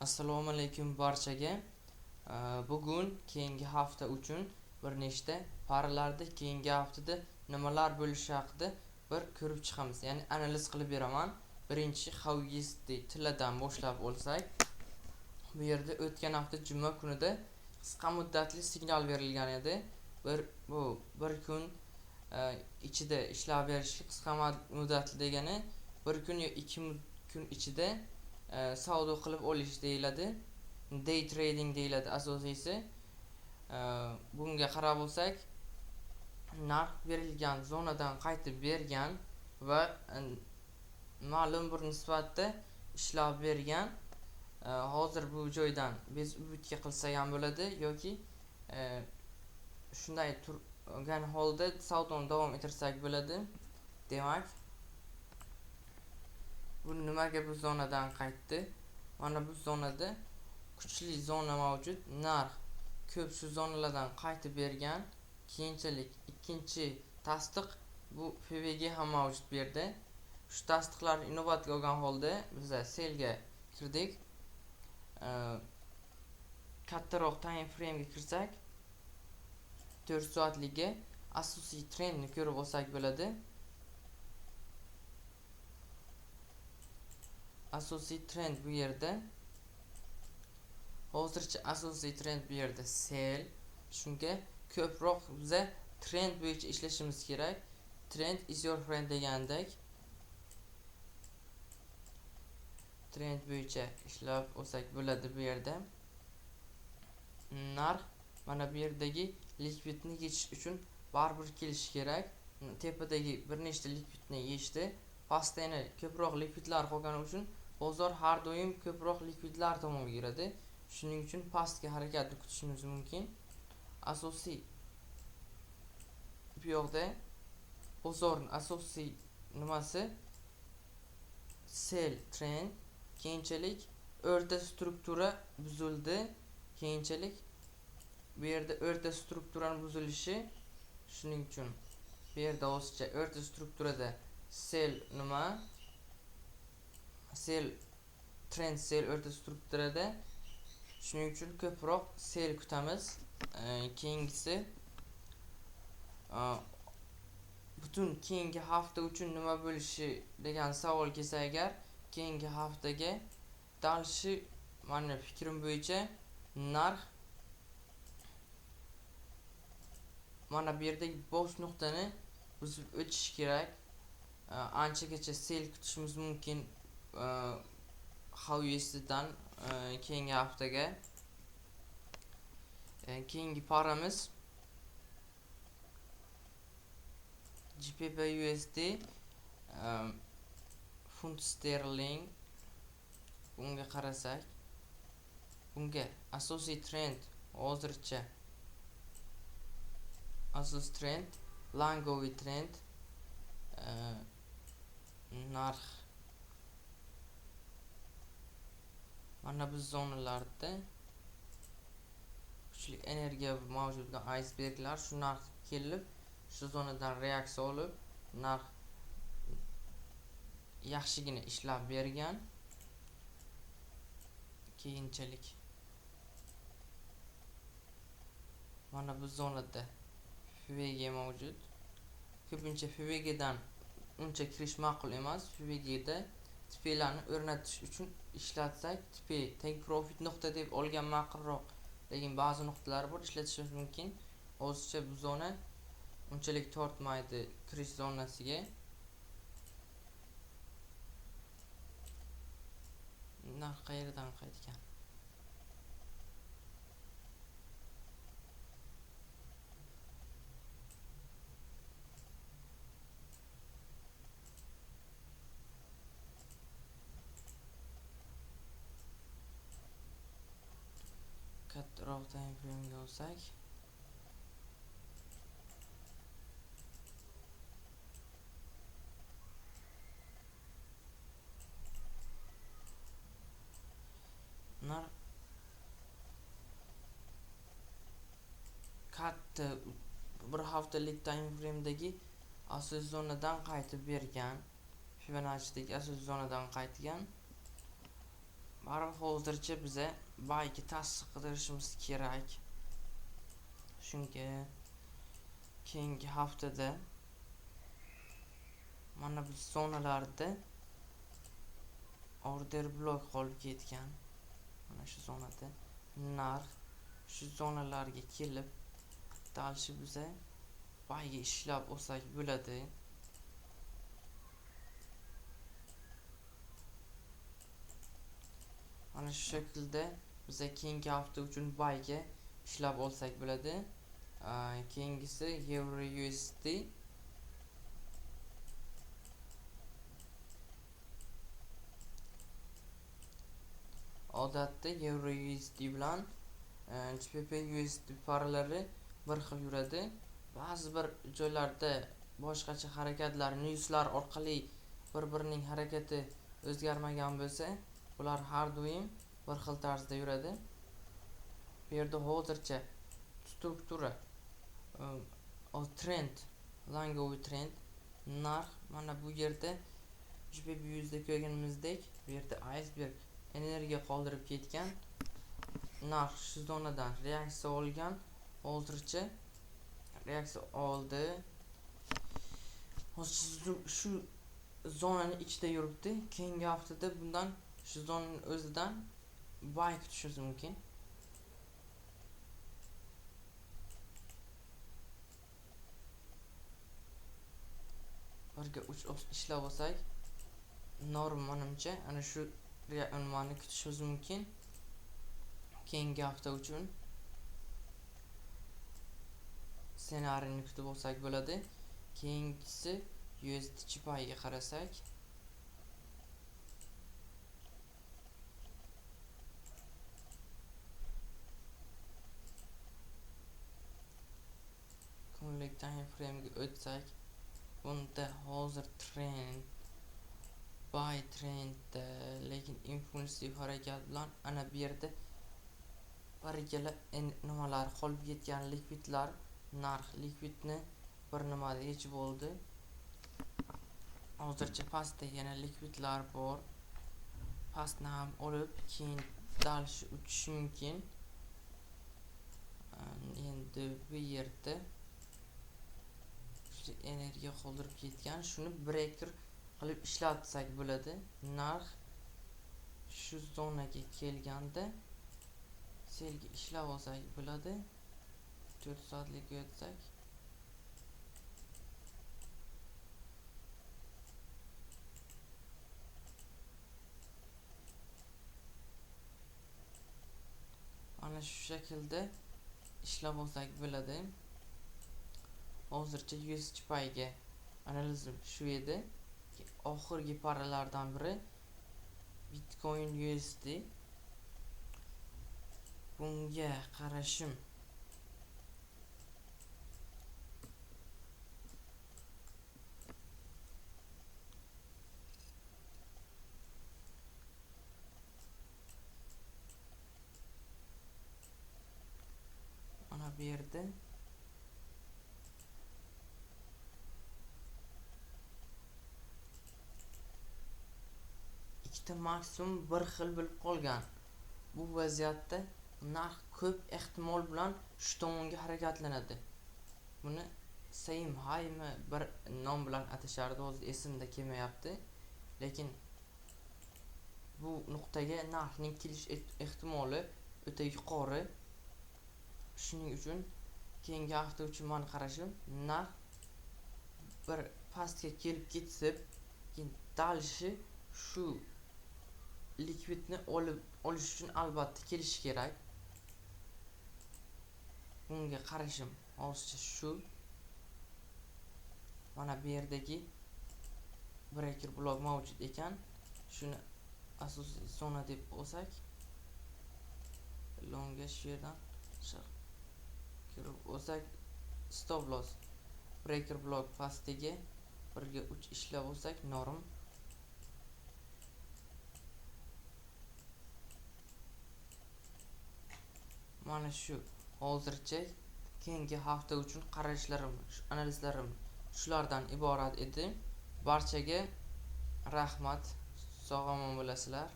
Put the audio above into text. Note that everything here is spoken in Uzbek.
Assalomu alaykum barchaga. Bugun keyingi hafta uchun bir nechta paralarda keyingi haftada nimalar bo'lishi haqida bir ko'rib chiqamiz. Ya'ni analiz qilib beraman. Birinchi how yesterday tiladan boshlab olsak, bu yerda o'tgan hafta juma kunida qisqa muddatli signal berilgan edi. Bir kun ichida ishlab berishi qisqa muddatli degani bir kun yo 2 kun ichida savdo qilib olish deyiladi. Day trading deyiladi asosiysi. Bunga qarab olsak, narx berilgan zonadan qaytib bergan va ma'lum bir nisbatda ishlab bergan. Hozir bu joydan biz ubitga qilsak ham bo'ladi yoki shunday turgan holda savdoni davom ettirsak bo'ladi. Demak, bu nimaga bu zonadan qaytdi? Mana bu zonada kuchli zona mavjud. Narx ko'p shu zonalardan qaytib bergan. Keyinchalik ikkinchi tasdiq bu FVG ham mavjud bu yerda. Shu tasdiqlarni inobatga olgan holda biz selga kirdik. Kattaroq time frame ga kirsak, 4 soatliga asosiy trendni ko'rib olsak bo'ladi. Asosiy trend bu yerda. Hozircha asosiy trend bu yerda sell. Shunga ko'proq biza trend bo'yicha ishlashimiz kerak. Trend is your friend degandek. Trend bo'yicha ishlab olsak bo'ladi bu yerda. Narx mana bu yerdagi likvidni yechish uchun baribir kelish kerak. Tepadagi bir nechta likvidni yechdi. Pastda yana ko'proq likvidlar qolgani uchun bozor har doim ko'proq likvidlar tomonga yuradi. Shuning uchun pastga harakatni kutishimiz mumkin. Asosiy bu yoqda bozorning asosiy nimasi sell trend. Keyinchalik o'rta struktura buzildi. Keyinchalik bu yerda o'rta strukturaning buzilishi, shuning uchun bu yerda o'zicha o'rta strukturada sell nima? Sell trend sell o'rta strukturada. Shuning uchun ko'proq sell kutamiz. Keyingisi butun keyingi hafta uchun nima bo'lishi degan savol kelsa agar, keyingi haftaga dalishi meni fikrim bo'yicha narx mana bu yerdagi bosh nuqtani buzib o'tish kerak. Anchagacha sell kutishimiz mumkin how yesterdaydan keyingi haftaga. Keyingi paramiz GBP/USD, funt sterling. Bunga qarasak, bunga asosiy trend hozircha asosiy trend langovi trend. Narx mana bu zonalarda kuchli energiya mavjud bo'lgan iceberglar shu narx kelib shu zonadan reaksiya olib narx yaxshigina ishlab bergan. Keyinchalik mana bu zonada FVG mavjud. Ko'pincha FVG dan uncha kirish ma'qul emas. FVG da TP'larni o'rnatish uchun ishlatsak, TP take profit nuqta deb olgan ma'qulroq. Lekin ba'zi nuqtalar bor ishlatishimiz mumkin. Hozircha bu zona unchalik tortmaydi kirish zonasiga. Narx qayerdan qaytgan? Kattaroq time frame ga olsak, narx katta bir haftalik time frame'dagi asosiy zonadan qaytib bergan. Fibonacci'dagi asosiy zonadan qaytgan. baribir hozircha biza bayga tasdiq qidirishimiz kerak. Chunki keyingi haftada mana bu zonalarda order blok qolib ketgan. Mana shu zonada narx shu zonalarga kelib dalshi biza bayga ishlab olsak bo'ladi. Mana shu shaklda biza keyingi hafta uchun bayga ishlab olsak bo'ladi. Keyingisi Euro USD. Odatda Euro USD bilan GBP USD paralari bir xil yuradi. Ba'zi bir joylarda boshqacha harakatlar, newslar orqali bir-birining harakati o'zgarmagan bo'lsa, ular har doim bir xil tarzda yuradi. Bu yerda hozircha struktura trend, langovi trend, narx mana bu yerda GBP USD ko'rganimizdek, bu yerda iceberg energiya qoldirib ketgan. Narx shu zonadan reaksiya olgan. Hozircha reaksiya oldi. Hozir shu zonaning ichida yuribdi. Keyingi haftada bundan shu zonaning o'zidan buy kutishimiz mumkin. Birga 3 ishlab olsak, norm menimcha ana shu unvonni kutishimiz mumkin. Keyingi hafta uchun ssenariyni kutib olsak bo'ladi. Keyingisi USD payga qarasak, kunlik time frame ga o'tsak, bunda hozir trend buy trend, lekin impulsiv harakat bilan ana bu yerda birgala nimalar qolib ketgan, likvidlar, narx likvidni bir nimada yechib oldi. Hozircha pastda yana likvidlar bor. Pastni ham olib, keyin dalsh uchishi mumkin. Endi bu yerda energiya qoldirib ketgan, shuni breaker qilib ishlatsak bo'ladi. Narx shu zonaga kelganda selga ishlab olsak bo'ladi. 4 soatlik o'tsak, ana shu shaklda ishlab olsak bo'ladi. Hozircha USD payga analizim shu edi. Oxirgi paralardan biri Bitcoin USD. Bunga qarashim mana bu yerda ikkita maksimum bir xil bo'lib qolgan. Bu vaziyatda narx ko'p ehtimol bilan shu tomonga harakatlanadi. Buni same highmi bir nom bilan atashardi, hozir esimda kelmayapti. Lekin bu nuqtaga narxning kelish ehtimoli o'ta yuqori. Shuning uchun keyingi hafta uchun men qarashim, narx bir pastga kelib ketsa, keyin dalshi shu likvidni olish uchun albatta kelishi kerak. Bunga qarashim hozircha shu. Mana bu yerdagi breaker blok mavjud ekan. Shuni asosiy zona deb olsak, longa shu yerdan kirib olsak, stop loss breaker blok pastiga 1/3 ishlab olsak norm. Mana shu hozircha keyingi hafta uchun qarashlarim, analizlarim shulardan iborat edi. Barchaga rahmat, sog' omon bo'lasizlar.